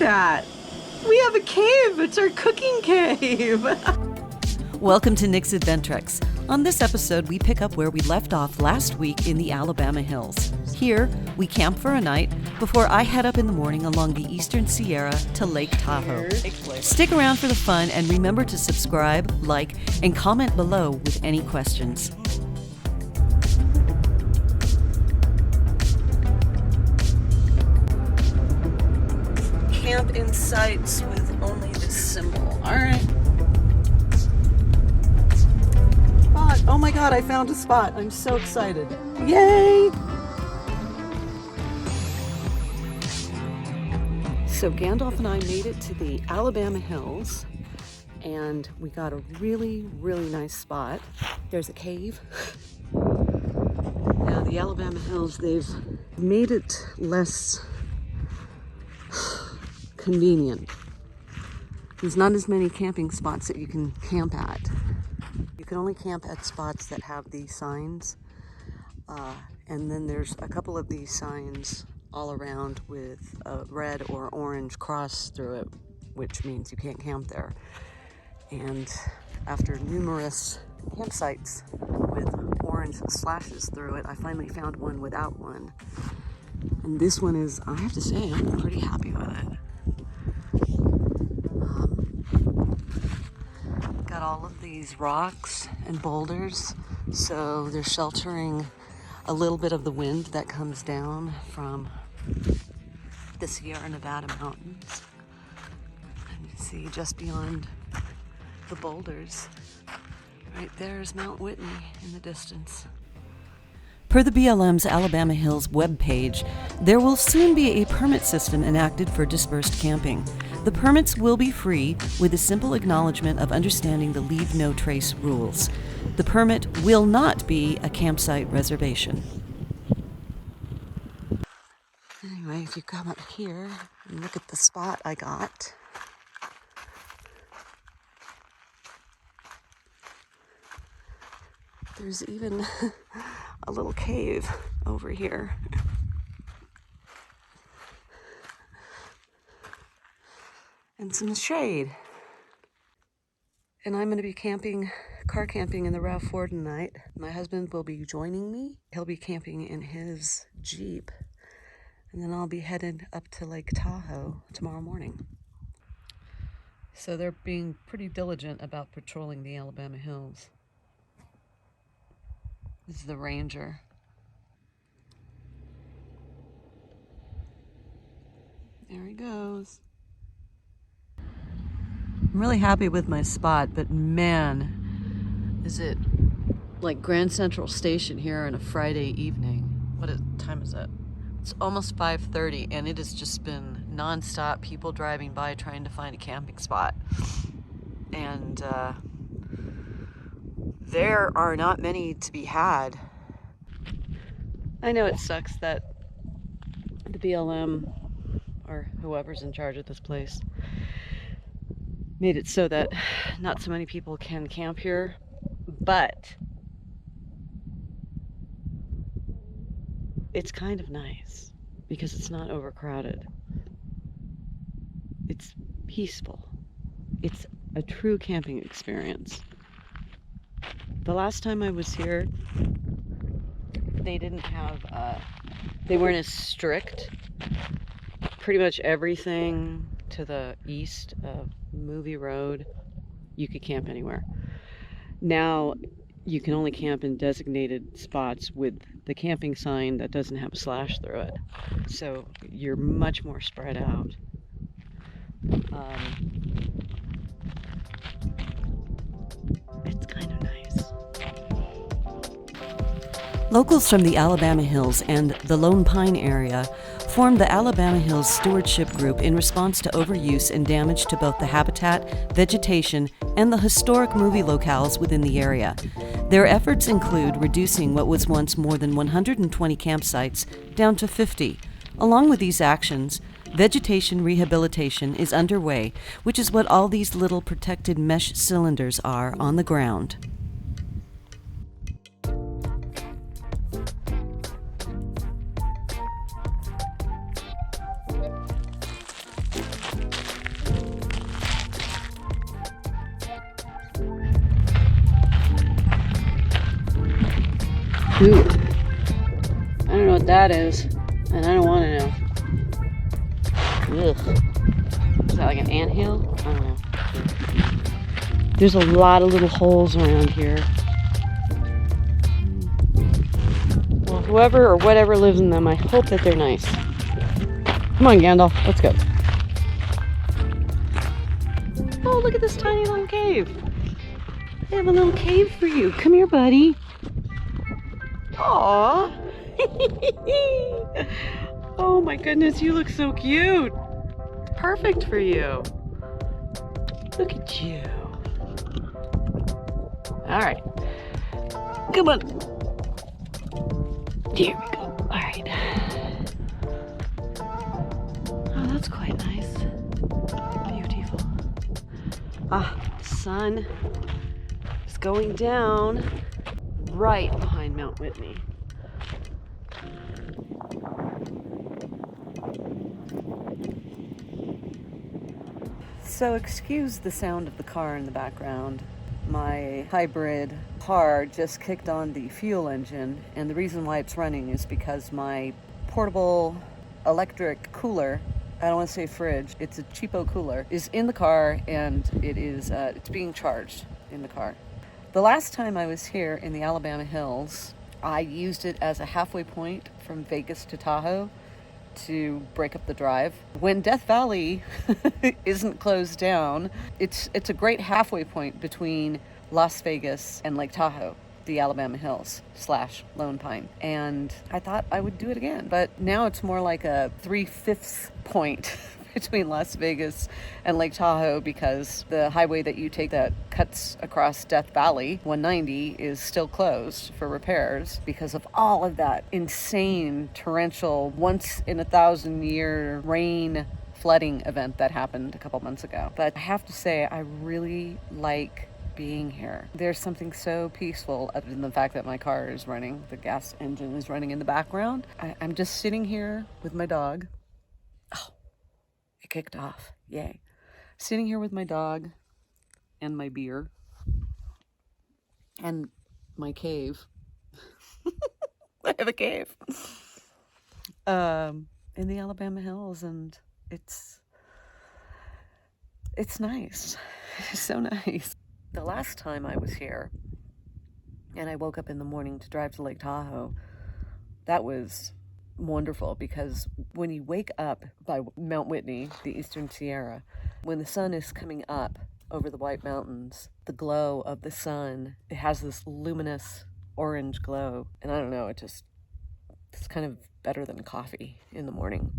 that. We have a cave. It's our cooking cave. Welcome to Nick's Adventrex. On this episode, we pick up where we left off last week in the Alabama hills. Here, we camp for a night before I head up in the morning along the Eastern Sierra to Lake Tahoe. Stick around for the fun and remember to subscribe, like, and comment below with any questions. Camp in sights with only this symbol. All right. Spot. Oh my God, I found a spot. I'm so excited. Yay! So Gandalf and I made it to the Alabama hills and we got a really, really nice spot. There's a cave. Now the Alabama hills, they've made it less convenient. There's not as many camping spots that you can camp at. You can only camp at spots that have these signs. And then there's a couple of these signs all around with a red or orange cross through it, which means you can't camp there. And after numerous campsites with orange slashes through it, I finally found one without one. And this one is, I have to say, I'm pretty happy with it. Got all of these rocks and boulders, so they're sheltering a little bit of the wind that comes down from the Sierra Nevada mountains. And you see just beyond the boulders, right there's Mount Whitney in the distance. Per the BLM's Alabama Hills webpage, there will soon be a permit system enacted for dispersed camping. The permits will be free with a simple acknowledgement of understanding the Leave No Trace rules. The permit will not be a campsite reservation. Anyway, if you come up here and look at the spot I got, there's even a little cave over here. And some shade. And I'm going to be car camping in the RAV4 tonight. My husband will be joining me. He'll be camping in his Jeep. And then I'll be headed up to Lake Tahoe tomorrow morning. So they're being pretty diligent about patrolling the Alabama hills. This is the ranger. There he goes. I'm really happy with my spot, but man, is it like Grand Central Station here on a Friday evening. What time is it? It's almost 5:30 and it has just been nonstop people driving by trying to find a camping spot. And there are not many to be had. I know it sucks that the BLM or whoever's in charge of this place made it so that not so many people can camp here, but it's kind of nice because it's not overcrowded. It's peaceful. It's a true camping experience. The last time I was here, they didn't have, they weren't as strict. Pretty much everything to the east of Movie Road, you could camp anywhere. Now you can only camp in designated spots with the camping sign that doesn't have a slash through it. So you're much more spread out. It's kind of nice. Locals from the Alabama Hills and the Lone Pine area formed the Alabama Hills Stewardship Group in response to overuse and damage to both the habitat, vegetation, and the historic movie locales within the area. Their efforts include reducing what was once more than 120 campsites down to 50. Along with these actions, vegetation rehabilitation is underway, which is what all these little protected mesh cylinders are on the ground. Ooh. I don't know what that is, and I don't want to know. Ugh. Is that like an anthill? I don't know. There's a lot of little holes around here. Well, whoever or whatever lives in them, I hope that they're nice. Come on, Gandalf, let's go. Oh, look at this tiny little cave. They have a little cave for you. Come here, buddy. Aww. Oh my goodness, you look so cute. It's perfect for you. Look at you. All right. Come on. Here we go. All right. Oh, that's quite nice. Beautiful. Ah, the sun is going down right behind Mount Whitney. So excuse the sound of the car in the background. My hybrid car just kicked on the fuel engine, and the reason why it's running is because my portable electric cooler, I don't want to say fridge, it's a cheapo cooler, is in the car, and it's being charged in the car. The last time I was here in the Alabama hills, I used it as a halfway point from Vegas to Tahoe to break up the drive. When Death Valley isn't closed down, it's a great halfway point between Las Vegas and Lake Tahoe, the Alabama hills / Lone Pine. And I thought I would do it again, but now it's more like a 3/5 point between Las Vegas and Lake Tahoe, because the highway that you take that cuts across Death Valley, 190, is still closed for repairs because of all of that insane torrential once in 1,000-year rain flooding event that happened a couple months ago. But I have to say, I really like being here. There's something so peaceful other than the fact that my car is running, the gas engine is running in the background. I'm just sitting here with my dog. Kicked off. Yay. Sitting here with my dog and my beer and my cave. I have a cave in the Alabama hills, and it's nice. It's so nice. The last time I was here and I woke up in the morning to drive to Lake Tahoe, that was wonderful, because when you wake up by Mount Whitney, the Eastern Sierra, when the sun is coming up over the White Mountains, the glow of the sun, it has this luminous orange glow, and I don't know, it's kind of better than coffee in the morning.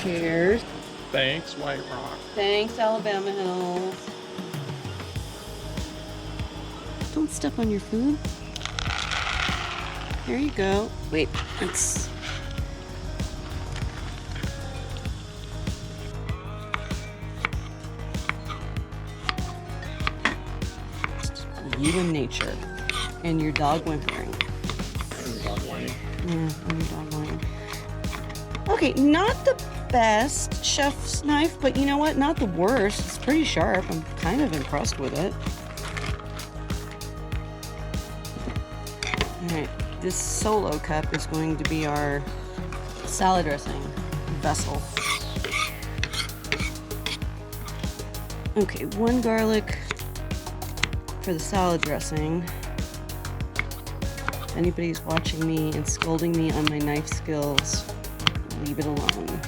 Cheers. Thanks, White Rock. Thanks, Alabama Hills. Don't step on your food. There you go. Wait, it's... You and nature. And your dog whimpering. And your dog whining. Yeah, and your dog whining. Okay, not the best chef's knife, but you know what? Not the worst. It's pretty sharp. I'm kind of impressed with it. Alright, this solo cup is going to be our salad dressing vessel. Okay, 1 garlic for the salad dressing. If anybody's watching me and scolding me on my knife skills, leave it alone.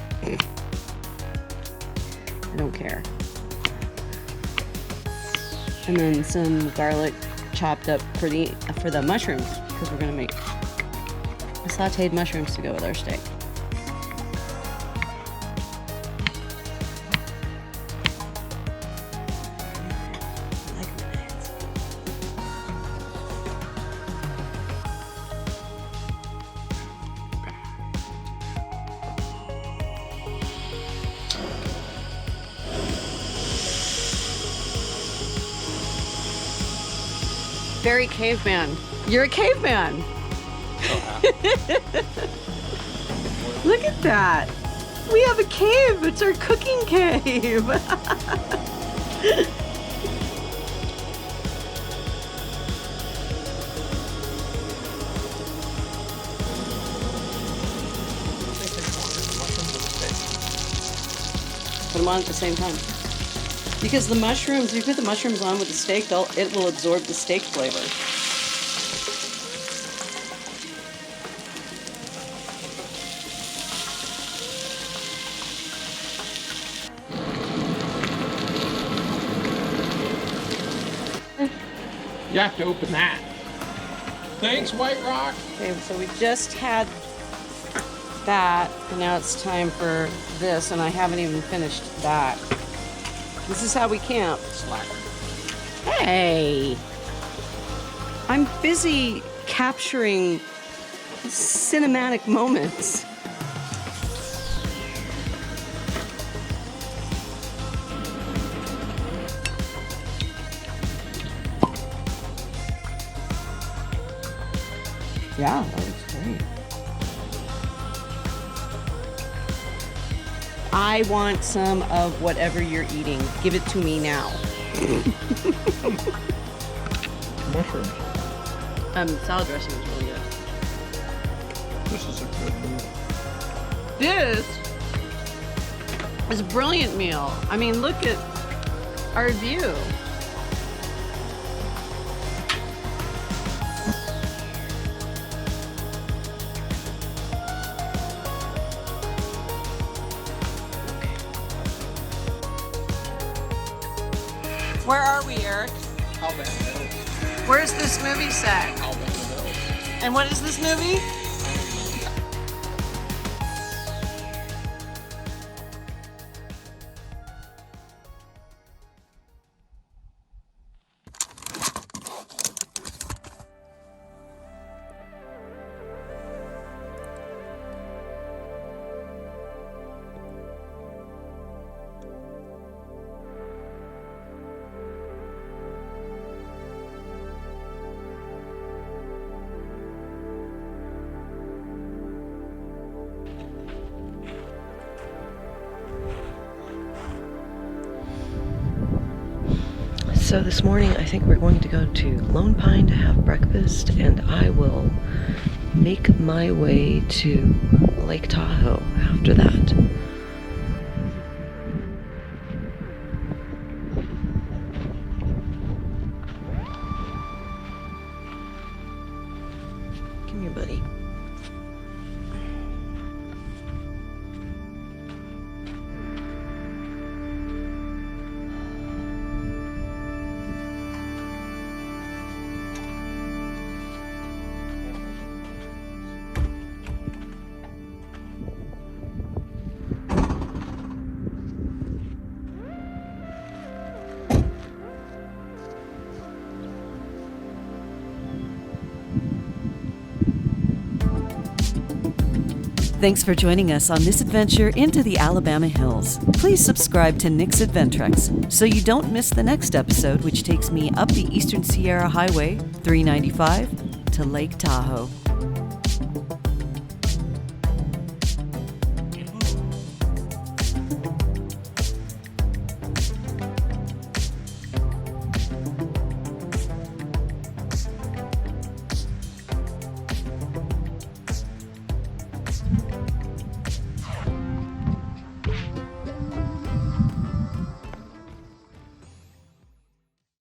I don't care. And then some garlic chopped up for the mushrooms, because we're gonna make sauteed mushrooms to go with our steak. Very caveman. You're a caveman. Look at that. We have a cave. It's our cooking cave. Put them on at the same time. Because the mushrooms, you put the mushrooms on with the steak, it will absorb the steak flavor. You have to open that. Thanks, White Rock. Okay, so we just had that, and now it's time for this, and I haven't even finished that. This is how we camp. Slacker. Hey! I'm busy capturing cinematic moments. Yeah, that looks great. I want some of whatever you're eating. Give it to me now. Mushrooms. Salad dressing is really good. This is a good meal. This is a brilliant meal. I mean, look at our view. Where are we, Eric? Alabama Hills. Where's this movie set? Alabama Hills. And what is this movie? So this morning I think we're going to go to Lone Pine to have breakfast, and I will make my way to Lake Tahoe after that. Come here, buddy. Thanks for joining us on this adventure into the Alabama Hills. Please subscribe to Nick's Adventrex so you don't miss the next episode, which takes me up the Eastern Sierra Highway 395 to Lake Tahoe.